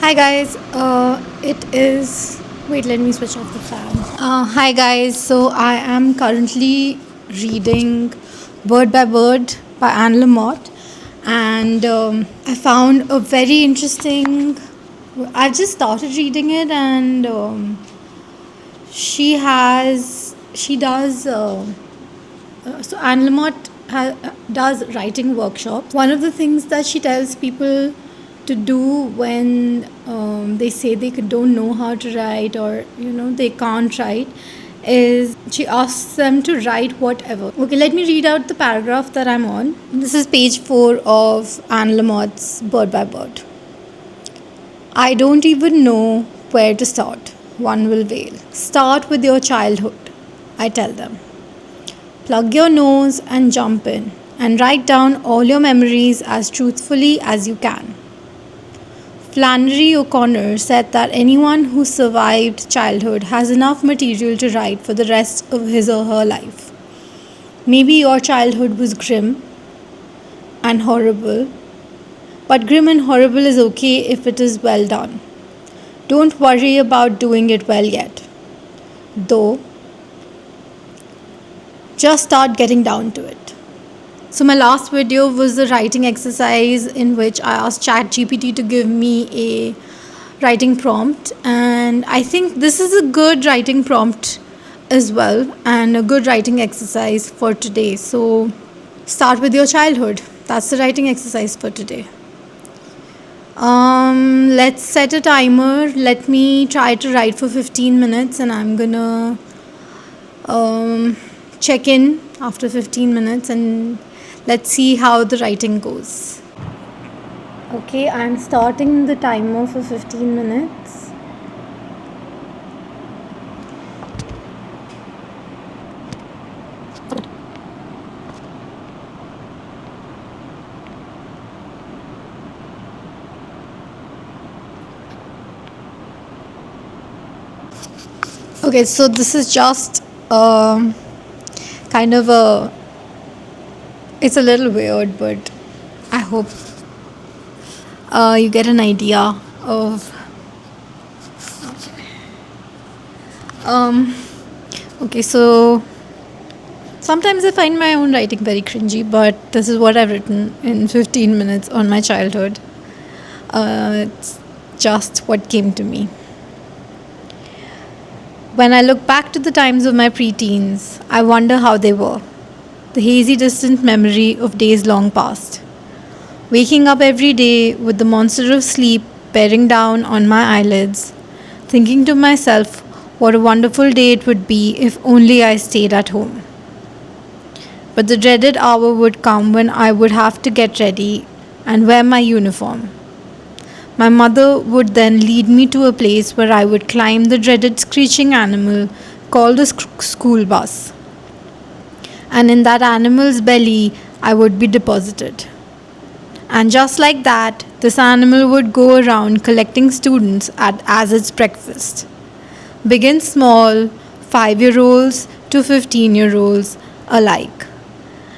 Hi guys, it is. Wait, let me switch off the fan. Hi guys, so I am currently reading Bird by Bird by Anne Lamott, and I found a very interesting. I just started reading it, and she does. So Anne Lamott does writing workshops. One of the things that she tells people to do when they say they don't know how to write, or they can't write, is she asks them to write whatever. Okay, let me read out the paragraph that I'm on. This is page 4 of Anne Lamott's Bird by Bird. I don't even know where to start, one will wail. Start with your childhood, I tell them. Plug your nose and jump in and write down all your memories as truthfully as you can. Flannery O'Connor said that anyone who survived childhood has enough material to write for the rest of his or her life. Maybe your childhood was grim and horrible, but grim and horrible is okay if it is well done. Don't worry about doing it well yet, though. Just start getting down to it. So my last video was the writing exercise in which I asked ChatGPT to give me a writing prompt, and I think this is a good writing prompt as well and a good writing exercise for today. So start with your childhood. That's the writing exercise for today. Let's set a timer. Let me try to write for 15 minutes, and I'm gonna check in after 15 minutes and let's see how the writing goes. Okay, I'm starting the timer for 15 minutes. Okay, so this is just kind of it's a little weird, but I hope you get an idea of. Okay, so sometimes I find my own writing very cringy, but this is what I've written in 15 minutes on my childhood. It's just what came to me. When I look back to the times of my preteens, I wonder how they were. The hazy, distant memory of days long past. Waking up every day with the monster of sleep bearing down on my eyelids, thinking to myself what a wonderful day it would be if only I stayed at home. But the dreaded hour would come when I would have to get ready and wear my uniform. My mother would then lead me to a place where I would climb the dreaded screeching animal called a school bus. And in that animal's belly, I would be deposited. And just like that, this animal would go around collecting students as its breakfast. Big and small, 5-year-olds to 15-year-olds alike.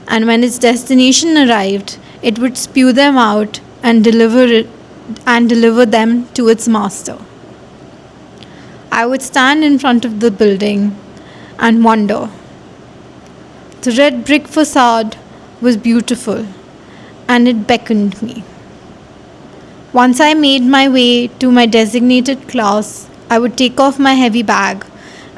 And when its destination arrived, it would spew them out and deliver them to its master. I would stand in front of the building and wonder. The red brick facade was beautiful, and it beckoned me. Once I made my way to my designated class, I would take off my heavy bag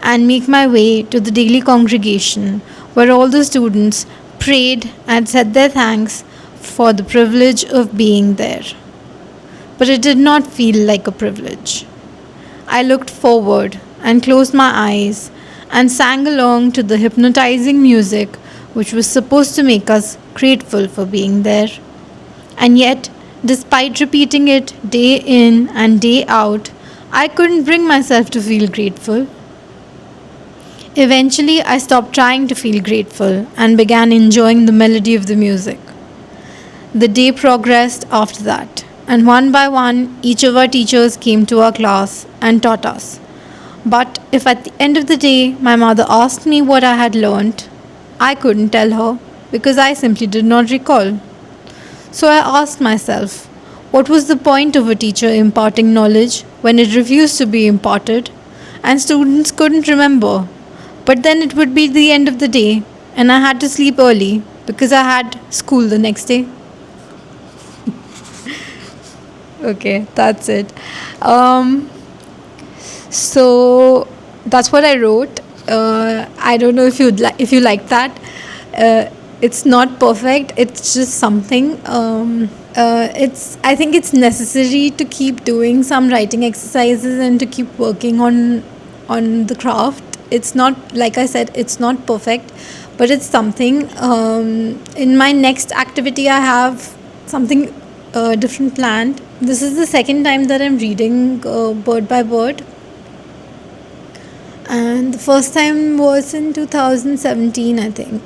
and make my way to the daily congregation where all the students prayed and said their thanks for the privilege of being there. But it did not feel like a privilege. I looked forward and closed my eyes and sang along to the hypnotizing music which was supposed to make us grateful for being there. And yet, despite repeating it day in and day out, I couldn't bring myself to feel grateful. Eventually, I stopped trying to feel grateful and began enjoying the melody of the music. The day progressed after that, and one by one, each of our teachers came to our class and taught us. But if at the end of the day my mother asked me what I had learnt, I couldn't tell her because I simply did not recall. So I asked myself, What was the point of a teacher imparting knowledge when it refused to be imparted and students couldn't remember? But then it would be the end of the day and I had to sleep early because I had school the next day. Okay, that's it. Um, so that's what I wrote. I don't know if you like that. It's not perfect. It's just something. It's I think it's necessary to keep doing some writing exercises and to keep working on the craft. It's not, like I said, it's not perfect, but it's something. In my next activity, I have something different planned. This is the second time that I'm reading word by word, and the first time was in 2017, I think.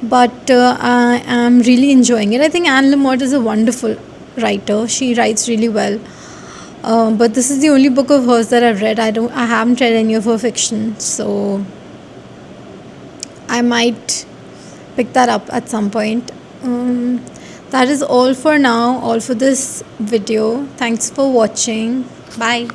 But I am really enjoying it. I think Anne Lamott is a wonderful writer. She writes really well. But this is the only book of hers that I've read. I haven't read any of her fiction, so I might pick that up at some point. That is all for now, all for this video. Thanks for watching. Bye.